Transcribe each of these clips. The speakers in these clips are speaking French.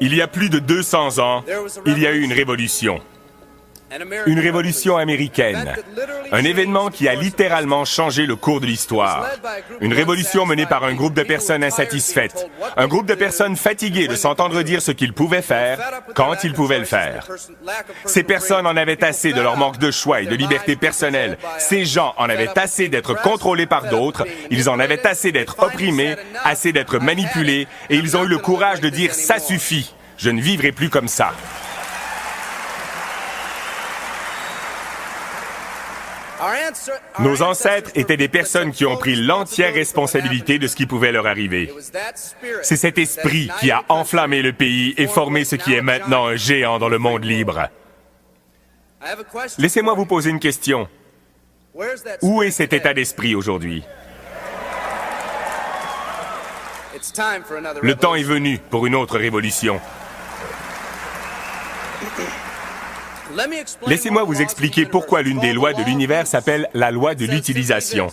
Il y a plus de 200 ans, il y a eu une révolution. Une révolution américaine. Un événement qui a littéralement changé le cours de l'histoire. Une révolution menée par un groupe de personnes insatisfaites. Un groupe de personnes fatiguées de s'entendre dire ce qu'ils pouvaient faire, quand ils pouvaient le faire. Ces personnes en avaient assez de leur manque de choix et de liberté personnelle. Ces gens en avaient assez d'être contrôlés par d'autres. Ils en avaient assez d'être opprimés, assez d'être manipulés, et ils ont eu le courage de dire « ça suffit, je ne vivrai plus comme ça ». Nos ancêtres étaient des personnes qui ont pris l'entière responsabilité de ce qui pouvait leur arriver. C'est cet esprit qui a enflammé le pays et formé ce qui est maintenant un géant dans le monde libre. Laissez-moi vous poser une question. Où est cet état d'esprit aujourd'hui? Le temps est venu pour une autre révolution. Laissez-moi vous expliquer pourquoi l'une des lois de l'univers s'appelle la loi de l'utilisation.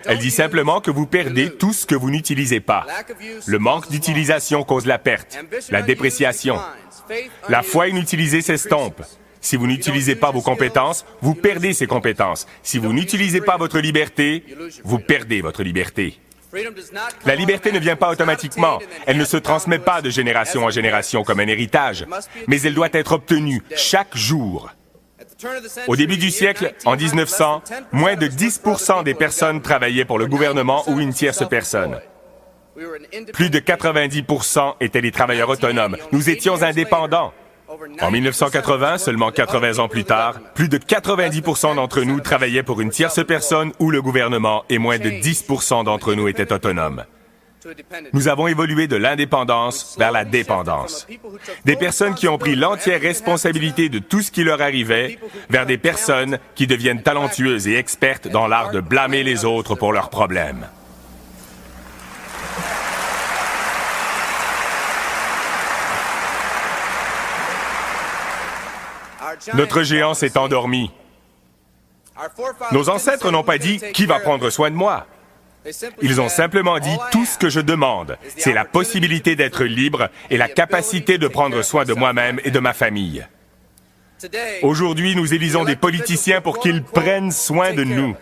Elle dit simplement que vous perdez tout ce que vous n'utilisez pas. Le manque d'utilisation cause la perte, la dépréciation. La foi inutilisée s'estompe. Si vous n'utilisez pas vos compétences, vous perdez ces compétences. Si vous n'utilisez pas votre liberté, vous perdez votre liberté. La liberté ne vient pas automatiquement. Elle ne se transmet pas de génération en génération comme un héritage, mais elle doit être obtenue chaque jour. Au début du siècle, en 1900, moins de 10% des personnes travaillaient pour le gouvernement ou une tierce personne. Plus de 90% étaient des travailleurs autonomes. Nous étions indépendants. En 1980, seulement 80 ans plus tard, plus de 90% d'entre nous travaillaient pour une tierce personne ou le gouvernement et moins de 10% d'entre nous étaient autonomes. Nous avons évolué de l'indépendance vers la dépendance. Des personnes qui ont pris l'entière responsabilité de tout ce qui leur arrivait vers des personnes qui deviennent talentueuses et expertes dans l'art de blâmer les autres pour leurs problèmes. Notre géant s'est endormi. Nos ancêtres n'ont pas dit « Qui va prendre soin de moi ?» Ils ont simplement dit « Tout ce que je demande, c'est la possibilité d'être libre et la capacité de prendre soin de moi-même et de ma famille. » Aujourd'hui, nous élisons des politiciens pour qu'ils prennent soin de nous.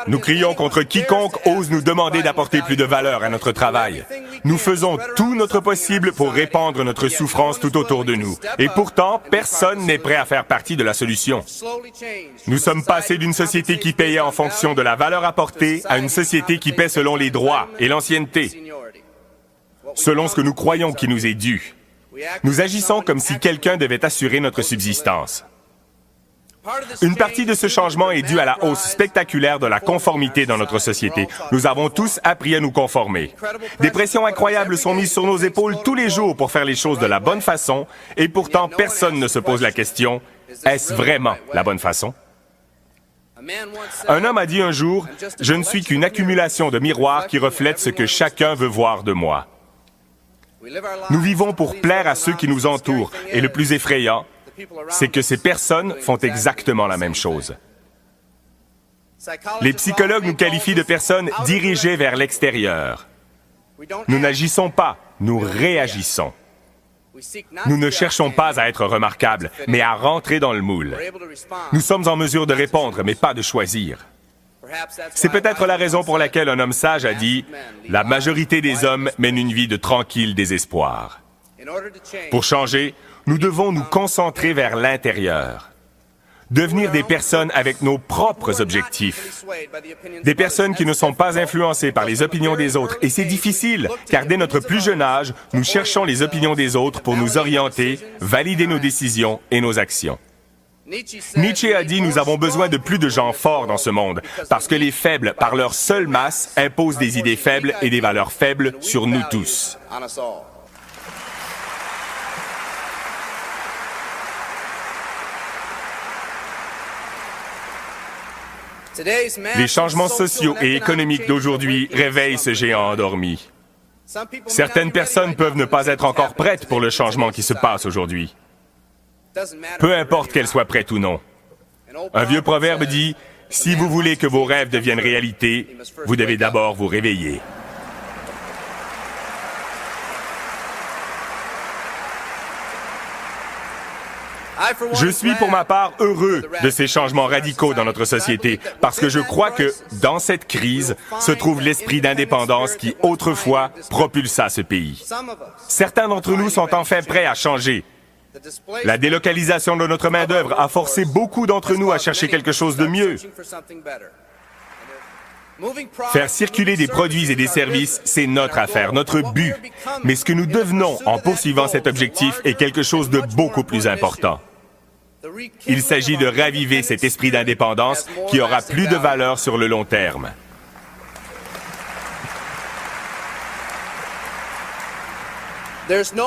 Nous crions contre quiconque ose nous demander d'apporter plus de valeur à notre travail. Nous faisons tout notre possible pour répandre notre souffrance tout autour de nous. Et pourtant, personne n'est prêt à faire partie de la solution. Nous sommes passés d'une société qui payait en fonction de la valeur apportée à une société qui paie selon les droits et l'ancienneté, selon ce que nous croyons qui nous est dû. Nous agissons comme si quelqu'un devait assurer notre subsistance. Une partie de ce changement est due à la hausse spectaculaire de la conformité dans notre société. Nous avons tous appris à nous conformer. Des pressions incroyables sont mises sur nos épaules tous les jours pour faire les choses de la bonne façon, et pourtant personne ne se pose la question, est-ce vraiment la bonne façon? Un homme a dit un jour, « Je ne suis qu'une accumulation de miroirs qui reflètent ce que chacun veut voir de moi. » Nous vivons pour plaire à ceux qui nous entourent, et le plus effrayant, c'est que ces personnes font exactement la même chose. Les psychologues nous qualifient de personnes dirigées vers l'extérieur. Nous n'agissons pas, nous réagissons. Nous ne cherchons pas à être remarquables, mais à rentrer dans le moule. Nous sommes en mesure de répondre, mais pas de choisir. C'est peut-être la raison pour laquelle un homme sage a dit « La majorité des hommes mènent une vie de tranquille désespoir. » Pour changer, nous devons nous concentrer vers l'intérieur. Devenir des personnes avec nos propres objectifs. Des personnes qui ne sont pas influencées par les opinions des autres. Et c'est difficile, car dès notre plus jeune âge, nous cherchons les opinions des autres pour nous orienter, valider nos décisions et nos actions. Nietzsche a dit « Nous avons besoin de plus de gens forts dans ce monde, parce que les faibles, par leur seule masse, imposent des idées faibles et des valeurs faibles sur nous tous. » Les changements sociaux et économiques d'aujourd'hui réveillent ce géant endormi. Certaines personnes peuvent ne pas être encore prêtes pour le changement qui se passe aujourd'hui. Peu importe qu'elles soient prêtes ou non. Un vieux proverbe dit « Si vous voulez que vos rêves deviennent réalité, vous devez d'abord vous réveiller. » Je suis pour ma part heureux de ces changements radicaux dans notre société parce que je crois que dans cette crise se trouve l'esprit d'indépendance qui autrefois propulsa ce pays. Certains d'entre nous sont enfin prêts à changer. La délocalisation de notre main-d'œuvre a forcé beaucoup d'entre nous à chercher quelque chose de mieux. Faire circuler des produits et des services, c'est notre affaire, notre but. Mais ce que nous devenons en poursuivant cet objectif est quelque chose de beaucoup plus important. Il s'agit de raviver cet esprit d'indépendance qui aura plus de valeur sur le long terme.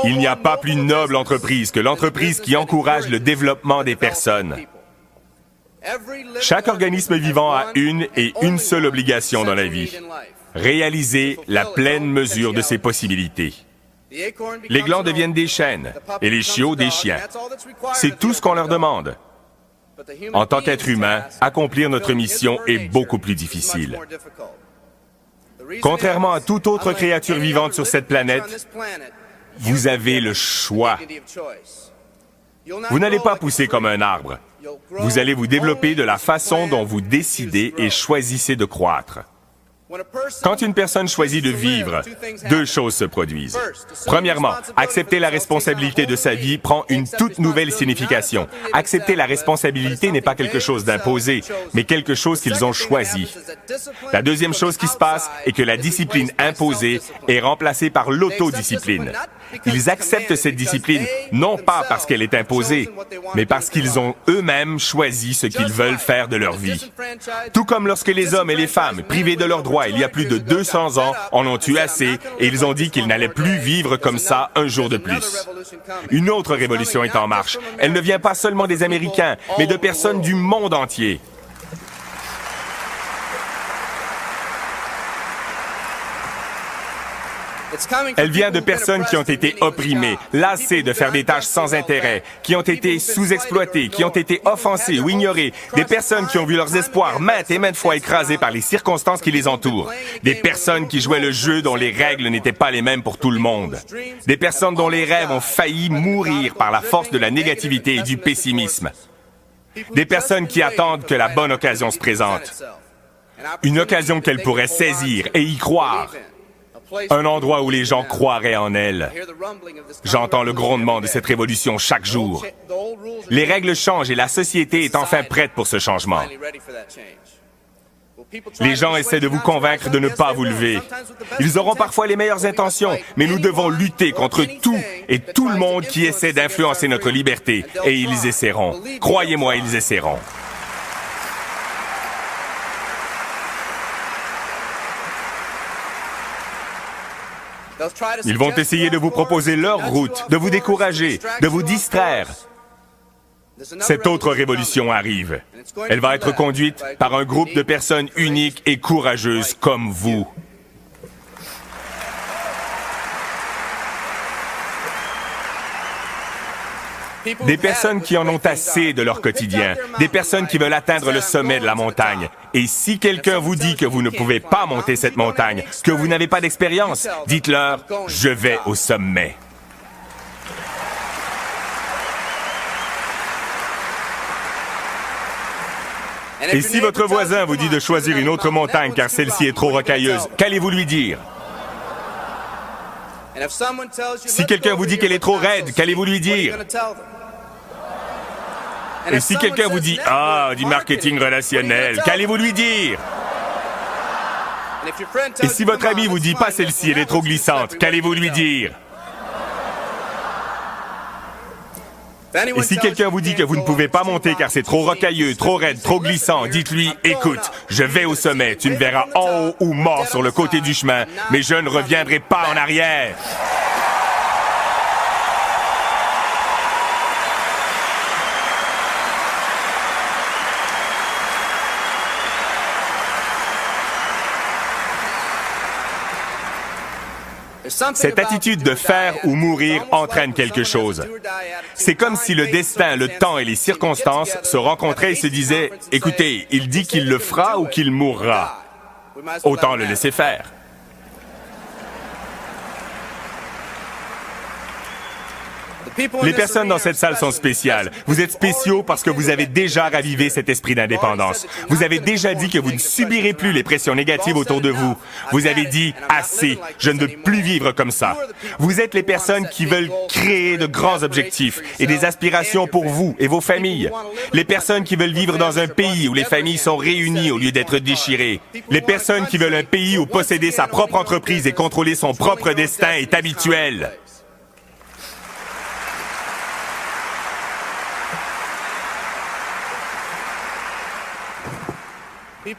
Il n'y a pas plus noble entreprise que l'entreprise qui encourage le développement des personnes. Chaque organisme vivant a une seule obligation dans la vie, réaliser la pleine mesure de ses possibilités. Les glands deviennent des chênes et les chiots des chiens. C'est tout ce qu'on leur demande. En tant qu'être humain, accomplir notre mission est beaucoup plus difficile. Contrairement à toute autre créature vivante sur cette planète, vous avez le choix. Vous n'allez pas pousser comme un arbre. Vous allez vous développer de la façon dont vous décidez et choisissez de croître. Quand une personne choisit de vivre, deux choses se produisent. Premièrement, accepter la responsabilité de sa vie prend une toute nouvelle signification. Accepter la responsabilité n'est pas quelque chose d'imposé, mais quelque chose qu'ils ont choisi. La deuxième chose qui se passe est que la discipline imposée est remplacée par l'autodiscipline. Ils acceptent cette discipline non pas parce qu'elle est imposée, mais parce qu'ils ont eux-mêmes choisi ce qu'ils veulent faire de leur vie. Tout comme lorsque les hommes et les femmes, privés de leurs droits il y a plus de 200 ans, en ont eu assez et ils ont dit qu'ils n'allaient plus vivre comme ça un jour de plus. Une autre révolution est en marche. Elle ne vient pas seulement des Américains, mais de personnes du monde entier. Elle vient de personnes qui ont été opprimées, lassées de faire des tâches sans intérêt, qui ont été sous-exploitées, qui ont été offensées ou ignorées, des personnes qui ont vu leurs espoirs maintes et maintes fois écrasés par les circonstances qui les entourent, des personnes qui jouaient le jeu dont les règles n'étaient pas les mêmes pour tout le monde, des personnes dont les rêves ont failli mourir par la force de la négativité et du pessimisme, des personnes qui attendent que la bonne occasion se présente, une occasion qu'elles pourraient saisir et y croire. Un endroit où les gens croiraient en elle. J'entends le grondement de cette révolution chaque jour. Les règles changent et la société est enfin prête pour ce changement. Les gens essaient de vous convaincre de ne pas vous lever. Ils auront parfois les meilleures intentions, mais nous devons lutter contre tout et tout le monde qui essaie d'influencer notre liberté. Et ils essaieront. Croyez-moi, ils essaieront. Ils vont essayer de vous proposer leur route, de vous décourager, de vous distraire. Cette autre révolution arrive. Elle va être conduite par un groupe de personnes uniques et courageuses comme vous. Des personnes qui en ont assez de leur quotidien, des personnes qui veulent atteindre le sommet de la montagne. Et si quelqu'un vous dit que vous ne pouvez pas monter cette montagne, que vous n'avez pas d'expérience, dites-leur « Je vais au sommet ». Et si votre voisin vous dit de choisir une autre montagne car celle-ci est trop rocailleuse, qu'allez-vous lui dire? Si quelqu'un vous dit qu'elle est trop raide, qu'allez-vous lui dire? Et si quelqu'un vous dit « Ah, du marketing relationnel », qu'allez-vous lui dire? Et si votre ami vous dit « Pas celle-ci, elle est trop glissante », qu'allez-vous lui dire? Et si quelqu'un vous dit que vous ne pouvez pas monter car c'est trop rocailleux, trop raide, trop glissant, dites-lui « Écoute, je vais au sommet, tu me verras en haut ou mort sur le côté du chemin, mais je ne reviendrai pas en arrière. » Cette attitude de faire ou mourir entraîne quelque chose. C'est comme si le destin, le temps et les circonstances se rencontraient et se disaient « Écoutez, il dit qu'il le fera ou qu'il mourra. Autant le laisser faire. » Les personnes dans cette salle sont spéciales. Vous êtes spéciaux parce que vous avez déjà ravivé cet esprit d'indépendance. Vous avez déjà dit que vous ne subirez plus les pressions négatives autour de vous. Vous avez dit « assez, je ne veux plus vivre comme ça ». Vous êtes les personnes qui veulent créer de grands objectifs et des aspirations pour vous et vos familles. Les personnes qui veulent vivre dans un pays où les familles sont réunies au lieu d'être déchirées. Les personnes qui veulent un pays où posséder sa propre entreprise et contrôler son propre destin est habituel.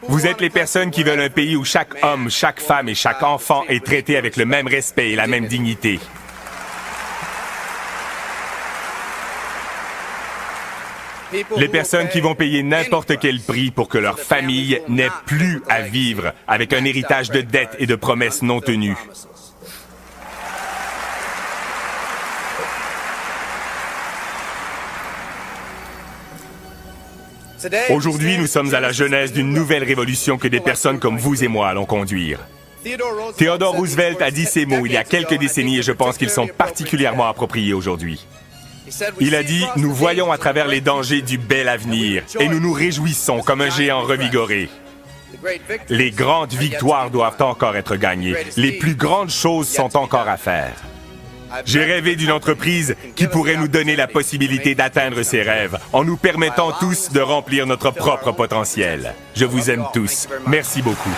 Vous êtes les personnes qui veulent un pays où chaque homme, chaque femme et chaque enfant est traité avec le même respect et la même dignité. Les personnes qui vont payer n'importe quel prix pour que leur famille n'ait plus à vivre avec un héritage de dettes et de promesses non tenues. Aujourd'hui, nous sommes à la genèse d'une nouvelle révolution que des personnes comme vous et moi allons conduire. Theodore Roosevelt a dit ces mots il y a quelques décennies et je pense qu'ils sont particulièrement appropriés aujourd'hui. Il a dit « Nous voyons à travers les dangers du bel avenir et nous nous réjouissons comme un géant revigoré. Les grandes victoires doivent encore être gagnées. Les plus grandes choses sont encore à faire. » J'ai rêvé d'une entreprise qui pourrait nous donner la possibilité d'atteindre ces rêves en nous permettant tous de remplir notre propre potentiel. Je vous aime tous. Merci beaucoup.